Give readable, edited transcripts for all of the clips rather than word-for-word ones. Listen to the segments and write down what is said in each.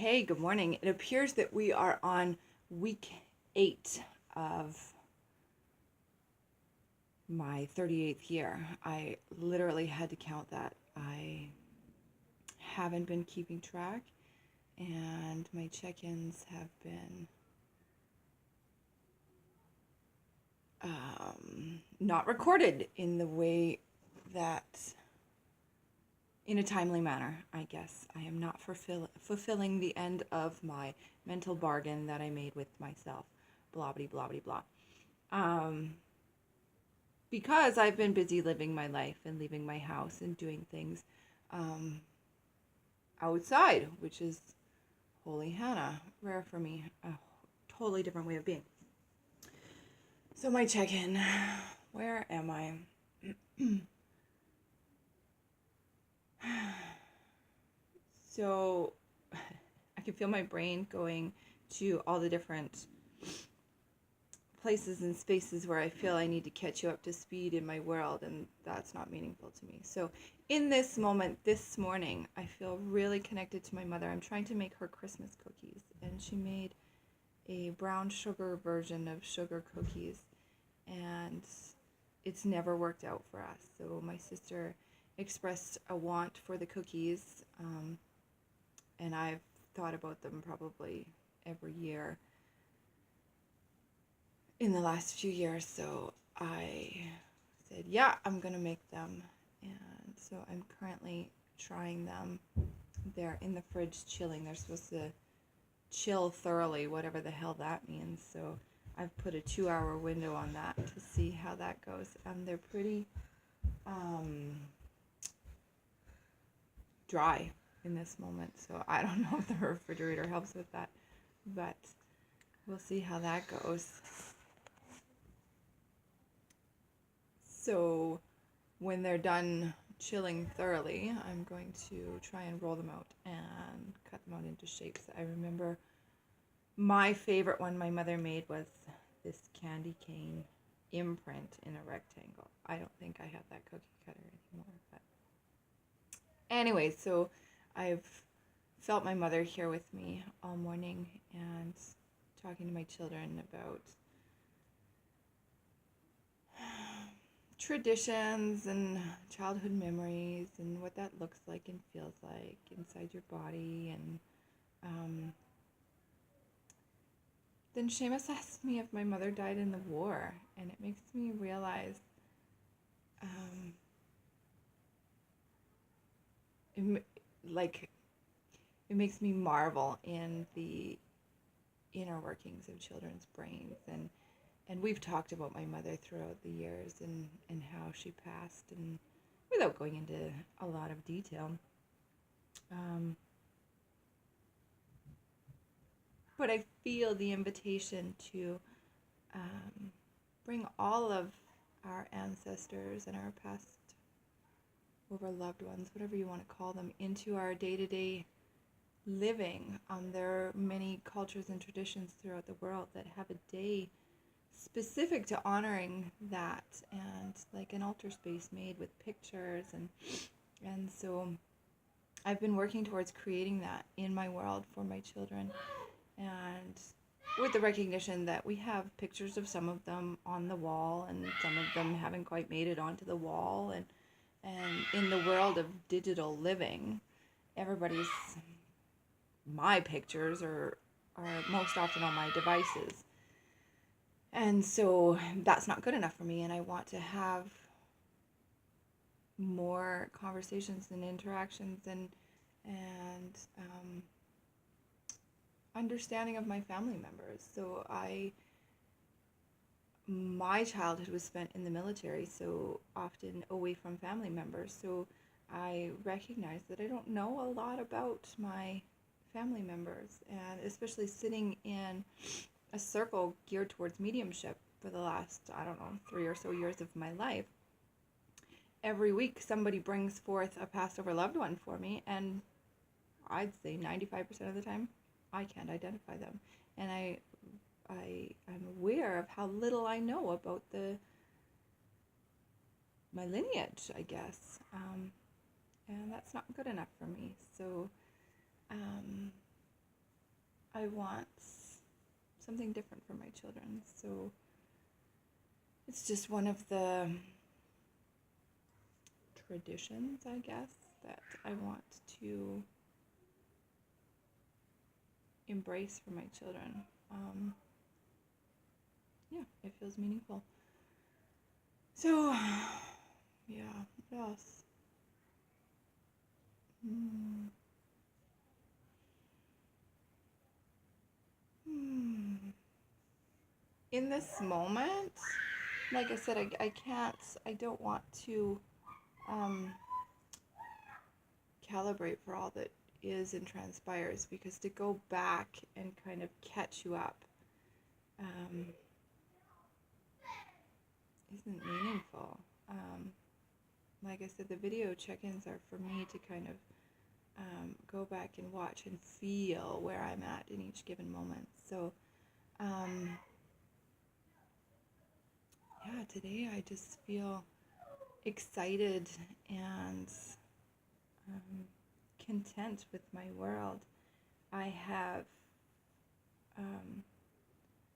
Hey, good morning. It appears that we are on week 8 of my 38th year. I literally had to count that. I haven't been keeping track, and my check ins have been not recorded in the way that, in a timely manner, I guess. I am not fulfilling the end of my mental bargain that I made with myself. Blah, blah, blah, blah, blah. Because I've been busy living my life and leaving my house and doing things um, outside, which is holy Hannah, rare for me, a totally different way of being. So my check-in, where am I? So I can feel my brain going to all the different places and spaces where I feel I need to catch you up to speed in my world, and that's not meaningful to me. So in this moment, this morning, I feel really connected to my mother. I'm trying to make her Christmas cookies, and she made a brown sugar version of sugar cookies, and it's never worked out for us. So my sister expressed a want for the cookies, and I've thought about them probably every year in the last few years. So I said, yeah, I'm gonna make them. And so I'm currently trying them. They're in the fridge chilling. They're supposed to chill thoroughly, whatever the hell that means. So I've put a 2-hour window on that to see how that goes. And they're pretty dry in this moment. So I don't know if the refrigerator helps with that, but we'll see how that goes. So when they're done chilling thoroughly, I'm going to try and roll them out and cut them out into shapes. I remember my favorite one my mother made was this candy cane imprint in a rectangle. I don't think I have that cookie cutter anymore. But anyway, so I've felt my mother here with me all morning and talking to my children about traditions and childhood memories and what that looks like and feels like inside your body. And then Seamus asked me if my mother died in the war, and it makes me realize it makes me marvel in the inner workings of children's brains. And we've talked about my mother throughout the years and how she passed, and without going into a lot of detail. But I feel the invitation to bring all of our ancestors and our past over loved ones, whatever you want to call them, into our day-to-day living. There are many cultures and traditions throughout the world that have a day specific to honoring that, and like an altar space made with pictures, and so I've been working towards creating that in my world for my children, and with the recognition that we have pictures of some of them on the wall, and some of them haven't quite made it onto the wall, and in the world of digital living, my pictures are most often on my devices. And so that's not good enough for me, and I want to have more conversations and interactions and understanding of my family members. So my childhood was spent in the military, so often away from family members. So I recognize that I don't know a lot about my family members, and especially sitting in a circle geared towards mediumship for the last, 3 or so years of my life. Every week somebody brings forth a passed over loved one for me, and I'd say 95% of the time I can't identify them. And I'm aware of how little I know about my lineage, I guess. And that's not good enough for me. So I want something different for my children. So it's just one of the traditions, I guess, that I want to embrace for my children. Yeah, it feels meaningful. So, yeah, what else? Hmm. In this moment, like I said, I don't want to um, calibrate for all that is and transpires, because to go back and kind of catch you up um, isn't meaningful. Like I said, the video check-ins are for me to kind of go back and watch and feel where I'm at in each given moment. So, yeah, today I just feel excited and content with my world. I have,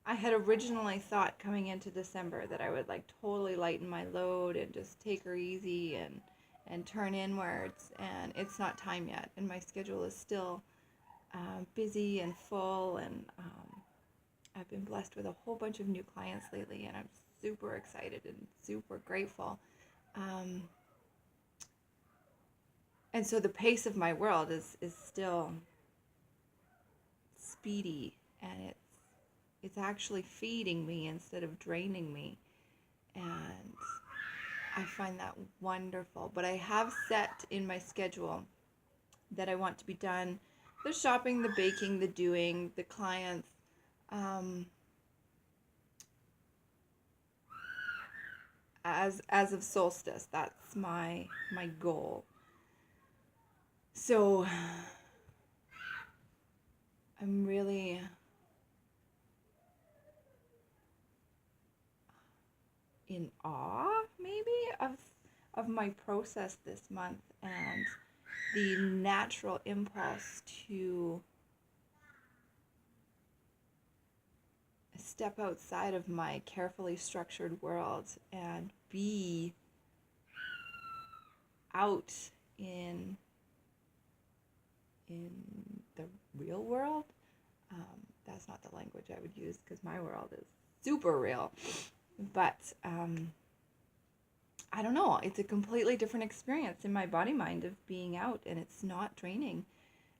I had originally thought coming into December that I would like totally lighten my load and just take her easy and turn inwards, and it's not time yet, and my schedule is still busy and full, and I've been blessed with a whole bunch of new clients lately, and I'm super excited and super grateful. And so the pace of my world is still speedy, and it's actually feeding me instead of draining me, and I find that wonderful. But I have set in my schedule that I want to be done the shopping, the baking, the doing, the clients, as of solstice. That's my goal. So I'm really in awe, maybe, of my process this month, and the natural impulse to step outside of my carefully structured world and be out in in the real world. That's not the language I would use, because my world is super real. But I don't know. It's a completely different experience in my body mind of being out, and it's not draining,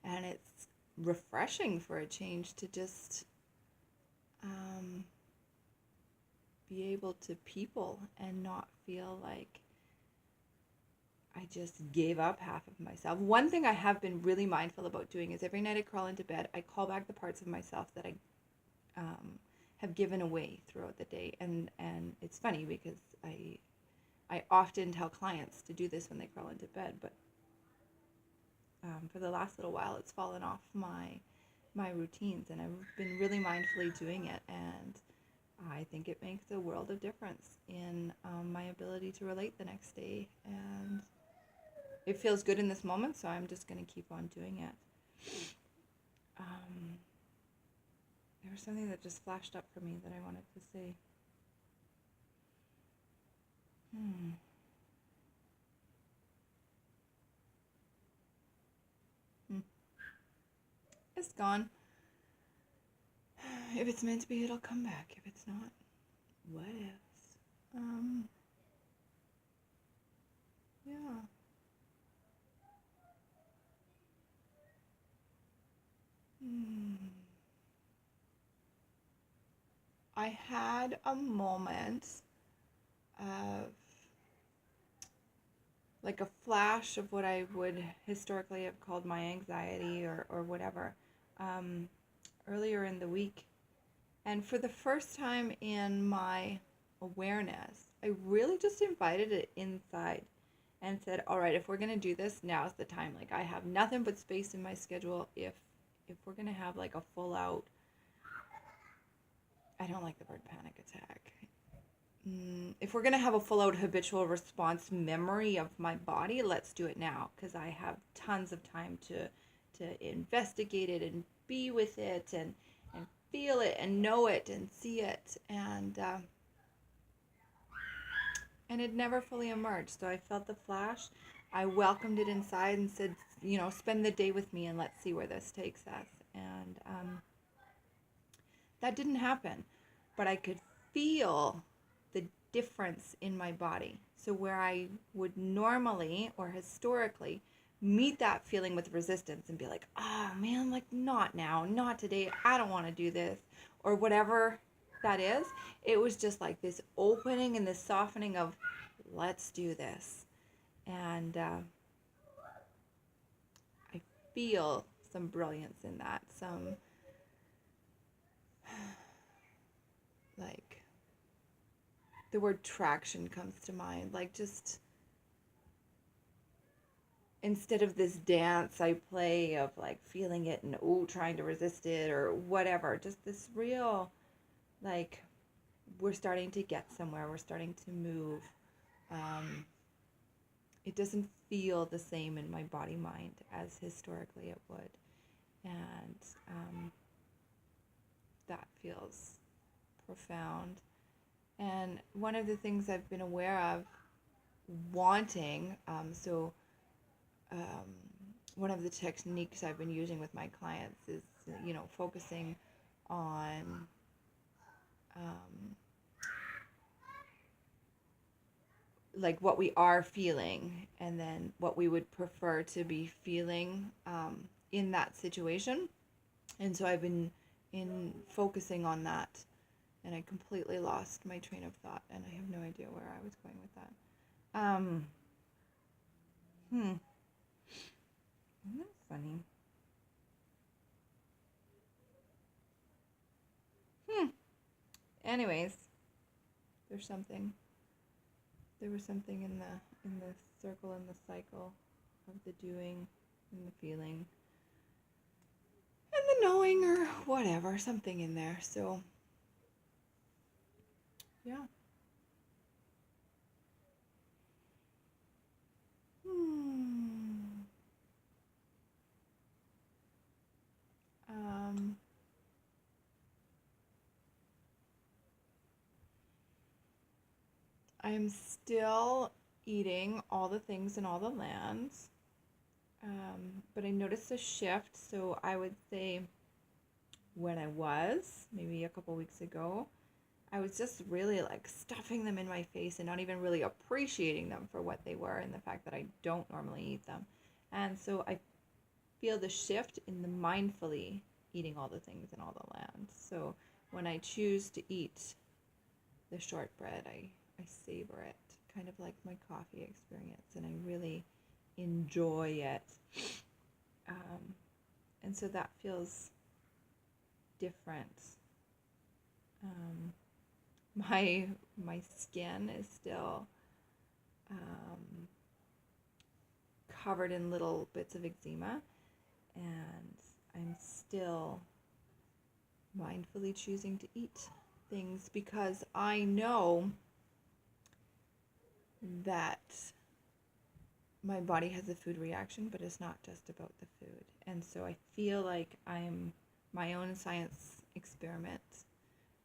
and it's refreshing for a change to just be able to people and not feel like I just gave up half of myself. One thing I have been really mindful about doing is every night I crawl into bed, I call back the parts of myself that I have given away throughout the day. And it's funny because I often tell clients to do this when they crawl into bed, but for the last little while, it's fallen off my routines, and I've been really mindfully doing it, and I think it makes a world of difference in my ability to relate the next day, and it feels good in this moment, so I'm just going to keep on doing it. There was something that just flashed up for me that I wanted to say. It's gone. If it's meant to be, it'll come back. If it's not, what ifs? Yeah. I had a moment of like a flash of what I would historically have called my anxiety or whatever earlier in the week. And for the first time in my awareness, I really just invited it inside and said, all right, if we're going to do this, now's the time. Like, I have nothing but space in my schedule. If we're going to have like a full out, I don't like the word panic attack. If we're going to have a full out habitual response memory of my body, let's do it now, because I have tons of time to investigate it and be with it and feel it and know it and see it. And it never fully emerged. So I felt the flash. I welcomed it inside and said, spend the day with me and let's see where this takes us. And that didn't happen, but I could feel the difference in my body. So where I would normally or historically meet that feeling with resistance and be like, oh man, like not now, not today, I don't want to do this, or whatever that is, it was just like this opening and this softening of, let's do this. And I feel some brilliance in that, some like the word traction comes to mind, like just instead of this dance I play of like feeling it and trying to resist it or whatever, just this real, like, we're starting to get somewhere, we're starting to move. It doesn't feel the same in my body mind as historically it would. And that feels profound. And one of the things I've been aware of wanting, one of the techniques I've been using with my clients is, focusing on like what we are feeling and then what we would prefer to be feeling in that situation. And so I've been focusing on that, and I completely lost my train of thought, and I have no idea where I was going with that. Isn't that funny? Anyways, there was something in the circle and the cycle of the doing and the feeling and the knowing or whatever, something in there. So yeah. I'm still eating all the things in all the lands, but I noticed a shift. So I would say when I was, maybe a couple weeks ago, I was just really like stuffing them in my face and not even really appreciating them for what they were and the fact that I don't normally eat them. And so I feel the shift in the mindfully eating all the things in all the lands. So when I choose to eat the shortbread, I savor it, kind of like my coffee experience, and I really enjoy it. And so that feels different. My skin is still covered in little bits of eczema, and I'm still mindfully choosing to eat things because I know that my body has a food reaction, but it's not just about the food. And so I feel like I'm my own science experiment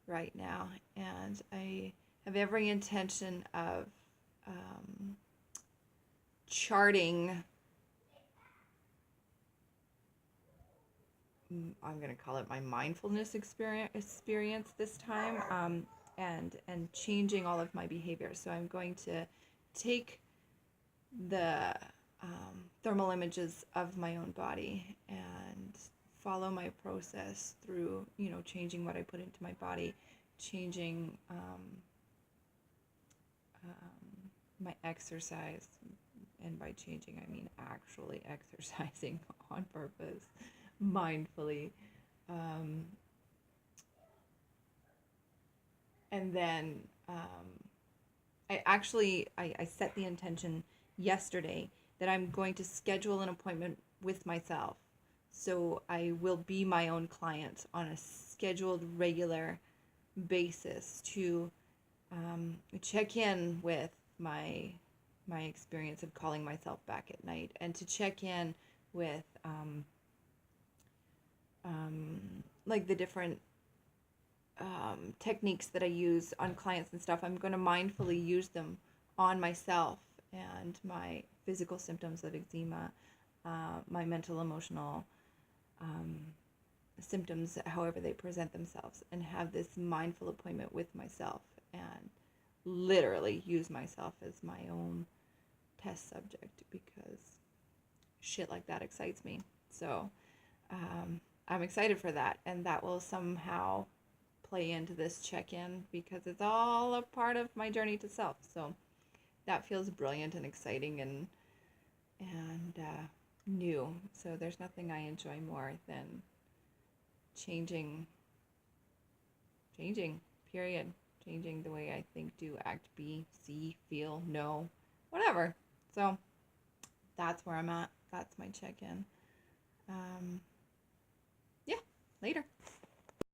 right now, and I have every intention of charting, I'm going to call it my mindfulness experience this time, and changing all of my behavior. So I'm going to take the thermal images of my own body and follow my process through, changing what I put into my body, changing my exercise. And by changing, I mean actually exercising on purpose, mindfully. And then I set the intention yesterday that I'm going to schedule an appointment with myself. So I will be my own client on a scheduled, regular basis to check in with my experience of calling myself back at night, and to check in with like the different techniques that I use on clients and stuff, I'm going to mindfully use them on myself and my physical symptoms of eczema, my mental, emotional symptoms, however they present themselves, and have this mindful appointment with myself and literally use myself as my own test subject, because shit like that excites me. So I'm excited for that, and that will somehow play into this check-in, because it's all a part of my journey to self. So that feels brilliant and exciting and new. So there's nothing I enjoy more than changing, period. Changing the way I think, do, act, be, see, feel, know, whatever. So that's where I'm at. That's my check-in. Yeah, later.